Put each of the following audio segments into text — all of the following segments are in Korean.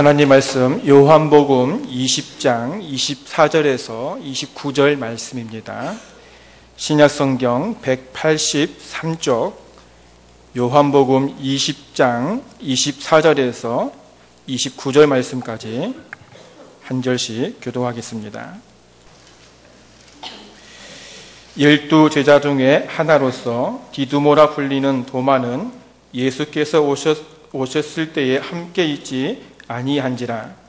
하나님 말씀 요한복음 20장 24절에서 29절 말씀입니다. 신약성경 183쪽 요한복음 20장 24절에서 29절 말씀까지 한 절씩 교독하겠습니다. 12 제자 중에 하나로서 디두모라 불리는 도마는 예수께서 오셨을 때에 함께 있지 아니한지라.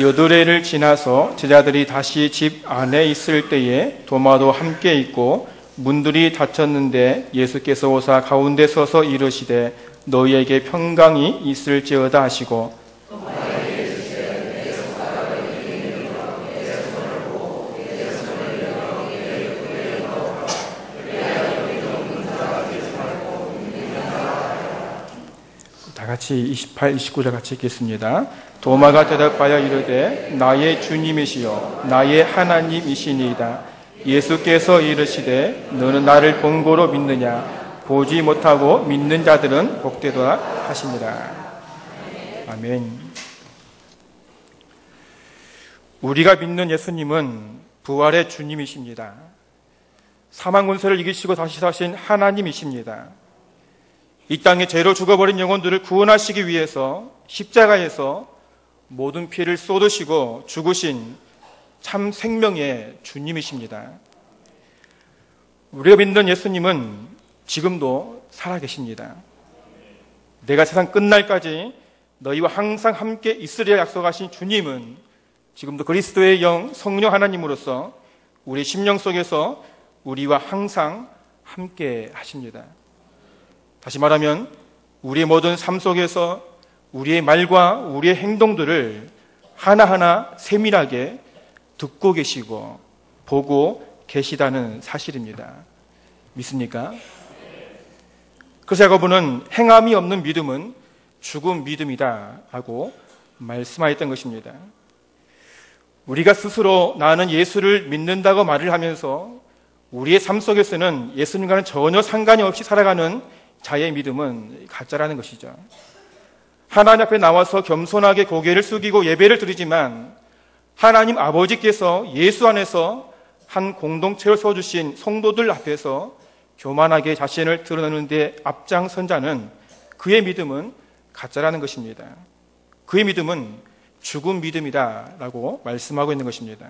여드레를 지나서 제자들이 다시 집 안에 있을 때에 도마도 함께 있고 문들이 닫혔는데 예수께서 오사 가운데 서서 이르시되 너희에게 평강이 있을지어다 하시고 다 같이 28, 29절 같이 읽겠습니다. 도마가 대답하여 이르되 나의 주님이시여 나의 하나님이시니이다. 예수께서 이르시되 너는 나를 본고로 믿느냐? 보지 못하고 믿는 자들은 복되도다 하시니라. 아멘. 우리가 믿는 예수님은 부활의 주님이십니다. 사망 권세를 이기시고 다시 사신 하나님이십니다. 이 땅에 죄로 죽어버린 영혼들을 구원하시기 위해서 십자가에서 모든 피를 쏟으시고 죽으신 참 생명의 주님이십니다. 우리가 믿는 예수님은 지금도 살아계십니다. 내가 세상 끝날까지 너희와 항상 함께 있으리라 약속하신 주님은 지금도 그리스도의 영 성령 하나님으로서 우리 심령 속에서 우리와 항상 함께 하십니다. 다시 말하면 우리의 모든 삶 속에서 우리의 말과 우리의 행동들을 하나하나 세밀하게 듣고 계시고 보고 계시다는 사실입니다. 믿습니까? 그래서 야고보는 행함이 없는 믿음은 죽은 믿음이다 하고 말씀하였던 것입니다. 우리가 스스로 나는 예수를 믿는다고 말을 하면서 우리의 삶 속에서는 예수님과는 전혀 상관이 없이 살아가는 자의 믿음은 가짜라는 것이죠. 하나님 앞에 나와서 겸손하게 고개를 숙이고 예배를 드리지만 하나님 아버지께서 예수 안에서 한 공동체를 세워주신 성도들 앞에서 교만하게 자신을 드러내는 데 앞장선 자는 그의 믿음은 가짜라는 것입니다. 그의 믿음은 죽은 믿음이다라고 말씀하고 있는 것입니다.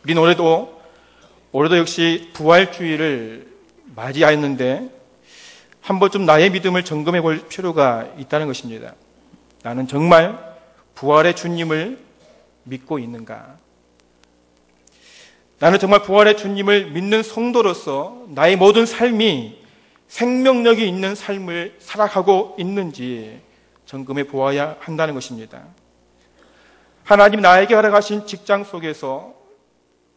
우리는 올해도 역시 부활주의를 맞이하였는데 한 번쯤 나의 믿음을 점검해 볼 필요가 있다는 것입니다. 나는 정말 부활의 주님을 믿고 있는가? 나는 정말 부활의 주님을 믿는 성도로서 나의 모든 삶이 생명력이 있는 삶을 살아가고 있는지 점검해 보아야 한다는 것입니다. 하나님 나에게 허락하신 직장 속에서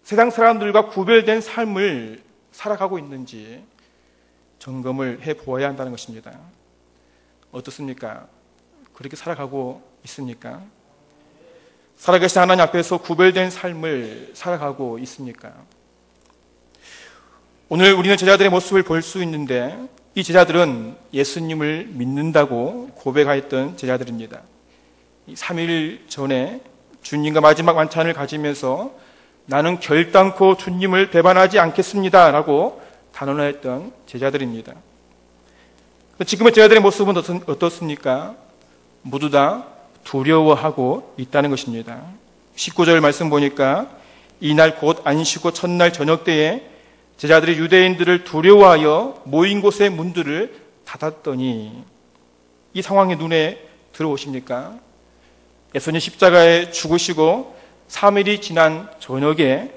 세상 사람들과 구별된 삶을 살아가고 있는지 점검을 해 보아야 한다는 것입니다. 어떻습니까? 그렇게 살아가고 있습니까? 살아계신 하나님 앞에서 구별된 삶을 살아가고 있습니까? 오늘 우리는 제자들의 모습을 볼 수 있는데 이 제자들은 예수님을 믿는다고 고백하였던 제자들입니다. 3일 전에 주님과 마지막 만찬을 가지면서 나는 결단코 주님을 배반하지 않겠습니다 라고 단언하였던 제자들입니다. 지금의 제자들의 모습은 어떻습니까? 모두 다 두려워하고 있다는 것입니다. 19절 말씀 보니까 이날 곧 안식 후 첫날 저녁 때에 제자들이 유대인들을 두려워하여 모인 곳의 문들을 닫았더니 이 상황이 눈에 들어오십니까? 예수님 십자가에 죽으시고 3일이 지난 저녁에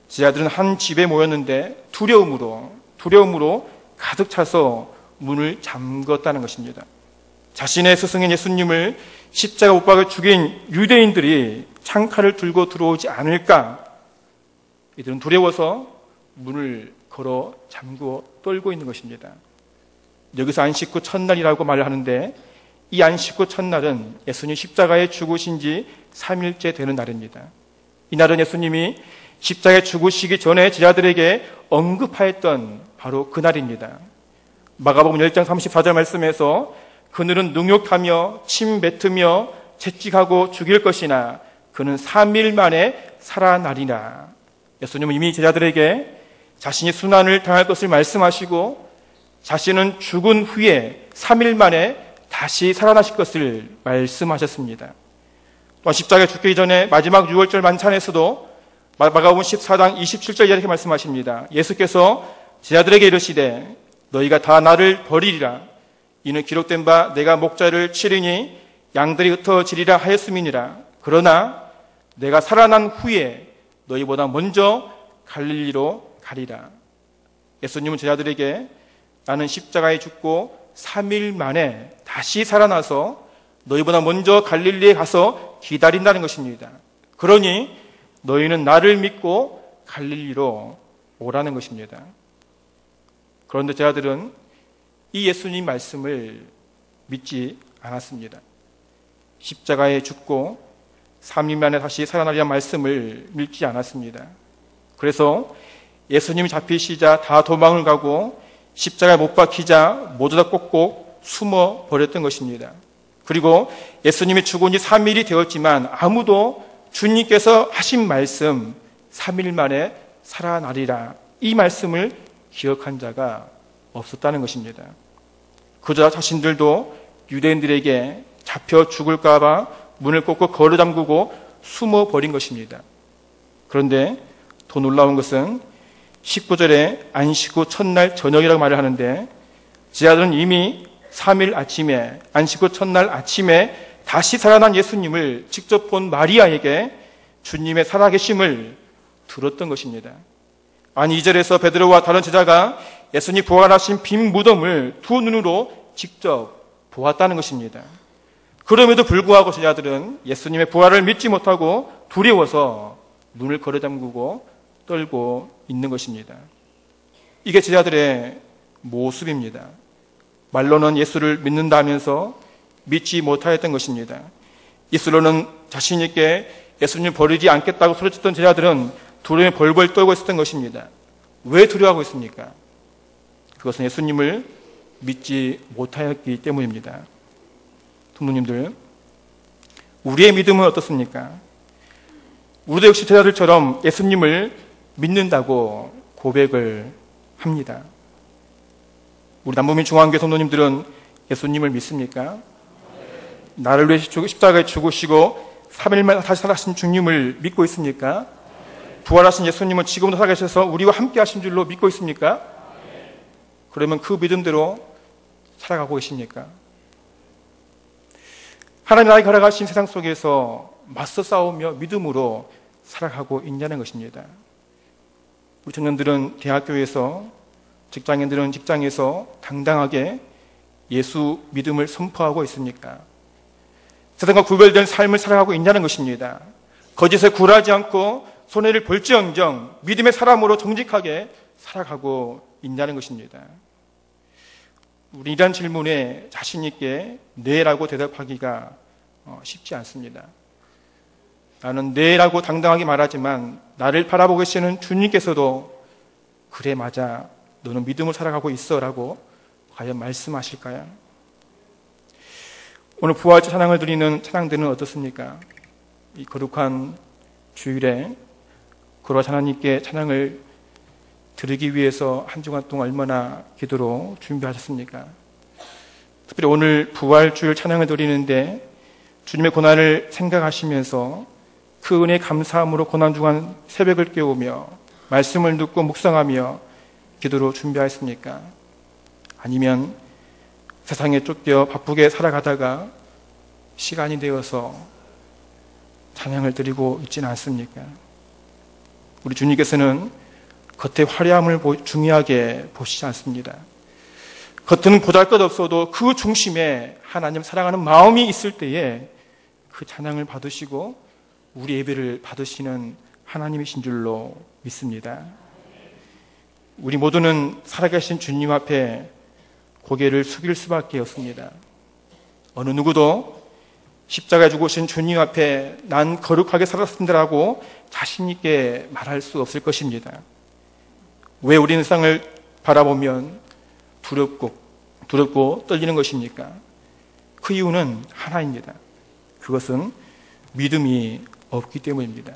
제자들은 한 집에 모였는데 두려움으로 가득 차서 문을 잠궜다는 것입니다. 자신의 스승인 예수님을 십자가 못 박아 죽인 유대인들이 창칼을 들고 들어오지 않을까? 이들은 두려워서 문을 걸어 잠그어 떨고 있는 것입니다. 여기서 안식 후 첫날이라고 말을 하는데 이 안식 후 첫날은 예수님 십자가에 죽으신 지 3일째 되는 날입니다. 이날은 예수님이 십자가에 죽으시기 전에 제자들에게 언급하였던 바로 그날입니다. 마가복음 10장 34절 말씀에서 그늘은 능욕하며 침 뱉으며 채찍하고 죽일 것이나 그는 3일 만에 살아나리라. 예수님은 이미 제자들에게 자신이 순환을 당할 것을 말씀하시고 자신은 죽은 후에 3일 만에 다시 살아나실 것을 말씀하셨습니다. 또한 십자가에 죽기 전에 마지막 유월절 만찬에서도 마가복음 14장 27절 이렇게 말씀하십니다. 예수께서 제자들에게 이르시되 너희가 다 나를 버리리라. 이는 기록된 바 내가 목자를 치리니 양들이 흩어지리라 하였음이니라. 그러나 내가 살아난 후에 너희보다 먼저 갈릴리로 가리라. 예수님은 제자들에게 나는 십자가에 죽고 3일 만에 다시 살아나서 너희보다 먼저 갈릴리에 가서 기다린다는 것입니다. 그러니 너희는 나를 믿고 갈릴리로 오라는 것입니다. 그런데 제자들은 이 예수님 말씀을 믿지 않았습니다. 십자가에 죽고 3일 만에 다시 살아나리라는 말씀을 믿지 않았습니다. 그래서 예수님이 잡히시자 다 도망을 가고 십자가에 못 박히자 모두 다 꼭꼭 숨어 버렸던 것입니다. 그리고 예수님이 죽은 지 3일이 되었지만 아무도 주님께서 하신 말씀 3일 만에 살아나리라 이 말씀을 기억한 자가 없었다는 것입니다. 그저 자신들도 유대인들에게 잡혀 죽을까 봐 문을 꼭꼭 걸어 잠그고 숨어 버린 것입니다. 그런데 더 놀라운 것은 19절에 안식 후 첫날 저녁이라고 말을 하는데 제자들은 이미 3일 아침에 안식 후 첫날 아침에 다시 살아난 예수님을 직접 본 마리아에게 주님의 살아계심을 들었던 것입니다. 아니 2절에서 베드로와 다른 제자가 예수님 부활하신 빈 무덤을 두 눈으로 직접 보았다는 것입니다. 그럼에도 불구하고 제자들은 예수님의 부활을 믿지 못하고 두려워서 눈을 걸어 잠그고 떨고 있는 것입니다. 이게 제자들의 모습입니다. 말로는 예수를 믿는다면서 믿지 못하였던 것입니다. 입술로는 자신 있게 예수님을 버리지 않겠다고 소리쳤던 제자들은 두려움에 벌벌 떨고 있었던 것입니다. 왜 두려워하고 있습니까? 그것은 예수님을 믿지 못하였기 때문입니다. 부모님들, 우리의 믿음은 어떻습니까? 우리도 역시 제자들처럼 예수님을 믿는다고 고백을 합니다. 우리 남부민 중앙교회 성도님들은 예수님을 믿습니까? 나를 위해 십자가에 죽으시고 3일 만에 다시 살아가신 주님을 믿고 있습니까? 부활하신 예수님은 지금도 살아계셔서 우리와 함께 하신 줄로 믿고 있습니까? 그러면 그 믿음대로 살아가고 계십니까? 하나님 나에게 걸어가신 세상 속에서 맞서 싸우며 믿음으로 살아가고 있냐는 것입니다. 우리 청년들은 대학교에서, 직장인들은 직장에서 당당하게 예수 믿음을 선포하고 있습니까? 세상과 구별된 삶을 살아가고 있냐는 것입니다. 거짓에 굴하지 않고 손해를 볼지언정 믿음의 사람으로 정직하게 살아가고 있냐는 것입니다. 우리 이런 질문에 자신 있게 네라고 대답하기가 쉽지 않습니다. 나는 네라고 당당하게 말하지만 나를 바라보고 계시는 주님께서도 그래 맞아 너는 믿음을 살아가고 있어 라고 과연 말씀하실까요? 오늘 부활절 찬양을 드리는 찬양들은 어떻습니까? 이 거룩한 주일에 거룩한 하나님께 찬양을 드리기 위해서 한 주간 동안 얼마나 기도로 준비하셨습니까? 특별히 오늘 부활주일 찬양을 드리는데 주님의 고난을 생각하시면서 그 은혜에 감사함으로 고난 주간 새벽을 깨우며 말씀을 듣고 묵상하며 기도로 준비하였습니까? 아니면 세상에 쫓겨 바쁘게 살아가다가 시간이 되어서 찬양을 드리고 있지는 않습니까? 우리 주님께서는 겉의 화려함을 중요하게 보시지 않습니다. 겉은 보잘것없어도 그 중심에 하나님 사랑하는 마음이 있을 때에 그 찬양을 받으시고 우리 예배를 받으시는 하나님이신 줄로 믿습니다. 우리 모두는 살아계신 주님 앞에 고개를 숙일 수밖에 없습니다. 어느 누구도 십자가에 죽으신 주님 앞에 난 거룩하게 살았습니다라고 자신 있게 말할 수 없을 것입니다. 왜 우리는 세상을 바라보면 두렵고 떨리는 것입니까? 그 이유는 하나입니다. 그것은 믿음이 없기 때문입니다.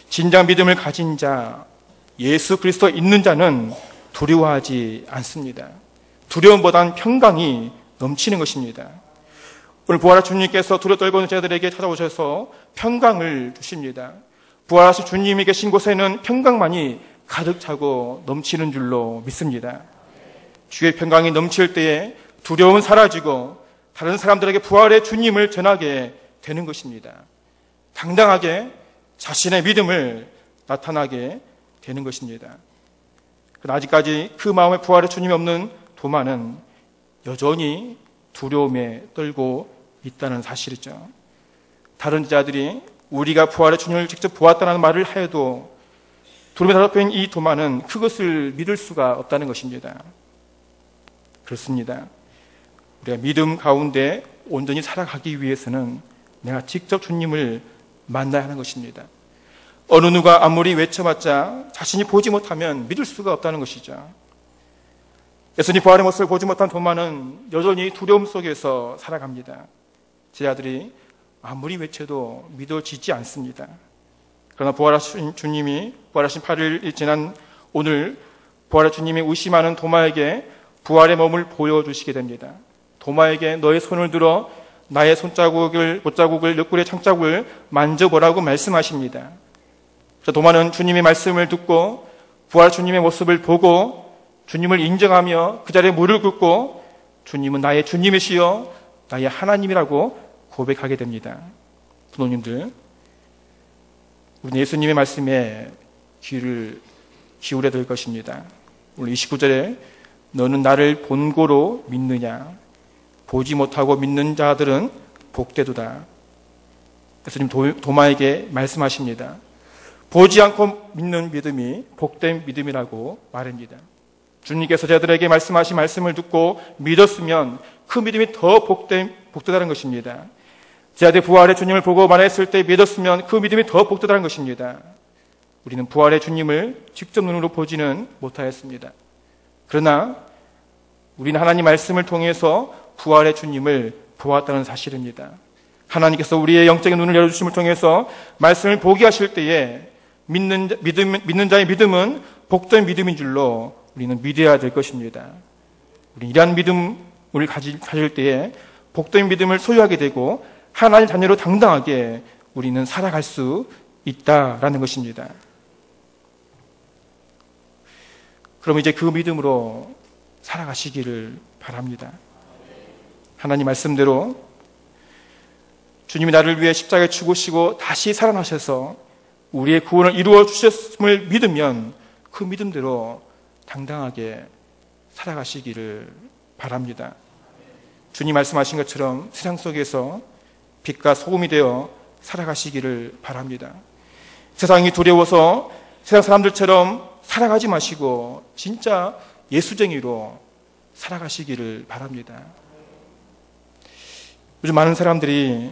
진정 믿음을 가진 자, 예수 그리스도 있는 자는 두려워하지 않습니다. 두려움보단 평강이 넘치는 것입니다. 오늘 부활하신 주님께서 두려 떨고 있는 자들에게 찾아오셔서 평강을 주십니다. 부활하신 주님이 계신 곳에는 평강만이 가득 차고 넘치는 줄로 믿습니다. 주의 평강이 넘칠 때에 두려움은 사라지고 다른 사람들에게 부활의 주님을 전하게 되는 것입니다. 당당하게 자신의 믿음을 나타나게 되는 것입니다. 그러나 아직까지 그 마음에 부활의 주님이 없는 도마는 여전히 두려움에 떨고 있다는 사실이죠. 다른 자들이 우리가 부활의 주님을 직접 보았다는 말을 해도 두려움에 사로잡힌 이 도마는 그것을 믿을 수가 없다는 것입니다. 그렇습니다. 우리가 믿음 가운데 온전히 살아가기 위해서는 내가 직접 주님을 만나야 하는 것입니다. 어느 누가 아무리 외쳐봤자 자신이 보지 못하면 믿을 수가 없다는 것이죠. 예수님 부활의 모습을 보지 못한 도마는 여전히 두려움 속에서 살아갑니다. 제자들이 아무리 외쳐도 믿어지지 않습니다. 그러나 부활하신 주님이 부활하신 8일 지난 오늘 부활의 주님이 의심하는 도마에게 부활의 몸을 보여주시게 됩니다. 도마에게 너의 손을 들어 나의 못자국을 옆구리의 창자국을 만져보라고 말씀하십니다. 도마는 주님의 말씀을 듣고 부활 주님의 모습을 보고 주님을 인정하며 그 자리에 무릎을 꿇고 주님은 나의 주님이시여 나의 하나님이라고 고백하게 됩니다. 부모님들, 우리 예수님의 말씀에 귀를 기울여야 될 것입니다. 오늘 29절에 너는 나를 본고로 믿느냐? 보지 못하고 믿는 자들은 복되도다. 예수님 도마에게 말씀하십니다. 보지 않고 믿는 믿음이 복된 믿음이라고 말합니다. 주님께서 제자들에게 말씀하신 말씀을 듣고 믿었으면 그 믿음이 더 복되다는 것입니다. 제자들 부활의 주님을 보고 말했을 때 믿었으면 그 믿음이 더 복되다는 것입니다. 우리는 부활의 주님을 직접 눈으로 보지는 못하였습니다. 그러나 우리는 하나님 말씀을 통해서 부활의 주님을 보았다는 사실입니다. 하나님께서 우리의 영적인 눈을 열어주심을 통해서 말씀을 보게 하실 때에 믿는 자의 믿음은 복된 믿음인 줄로 우리는 믿어야 될 것입니다. 우리 이러한 믿음을 가질 때에 복된 믿음을 소유하게 되고 하나님 자녀로 당당하게 우리는 살아갈 수 있다라는 것입니다. 그럼 이제 그 믿음으로 살아가시기를 바랍니다. 하나님 말씀대로 주님이 나를 위해 십자가에 죽으시고 다시 살아나셔서 우리의 구원을 이루어 주셨음을 믿으면 그 믿음대로 당당하게 살아가시기를 바랍니다. 주님 말씀하신 것처럼 세상 속에서 빛과 소금이 되어 살아가시기를 바랍니다. 세상이 두려워서 세상 사람들처럼 살아가지 마시고 진짜 예수쟁이로 살아가시기를 바랍니다. 요즘 많은 사람들이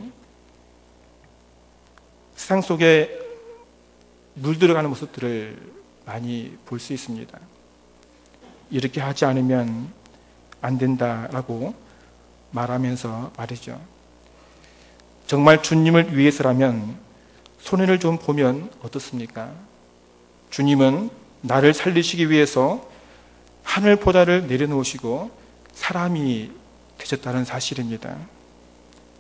세상 속에 물들어가는 모습들을 많이 볼 수 있습니다. 이렇게 하지 않으면 안 된다라고 말하면서 말이죠. 정말 주님을 위해서라면 손해를 좀 보면 어떻습니까? 주님은 나를 살리시기 위해서 하늘 보다를 내려놓으시고 사람이 되셨다는 사실입니다.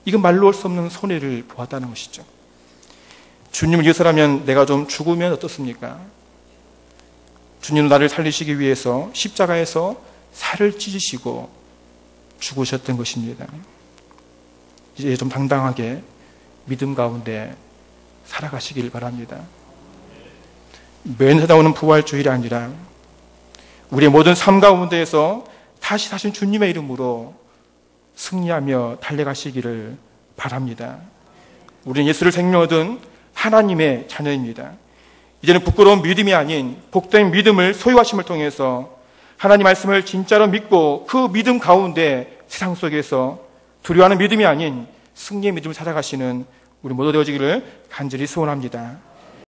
이건 말로 할 수 없는 손해를 보았다는 것이죠. 주님을 위해서라면 내가 좀 죽으면 어떻습니까? 주님은 나를 살리시기 위해서 십자가에서 살을 찢으시고 죽으셨던 것입니다. 이제 좀 당당하게 믿음 가운데 살아가시길 바랍니다. 매년 찾아오는 부활주일이 아니라 우리의 모든 삶 가운데에서 다시 사신 주님의 이름으로 승리하며 달려가시기를 바랍니다. 우리는 예수를 생명 얻은 하나님의 자녀입니다. 이제는 부끄러운 믿음이 아닌 복된 믿음을 소유하심을 통해서 하나님 말씀을 진짜로 믿고 그 믿음 가운데 세상 속에서 두려워하는 믿음이 아닌 승리의 믿음을 살아가시는 우리 모두 되어지기를 간절히 소원합니다.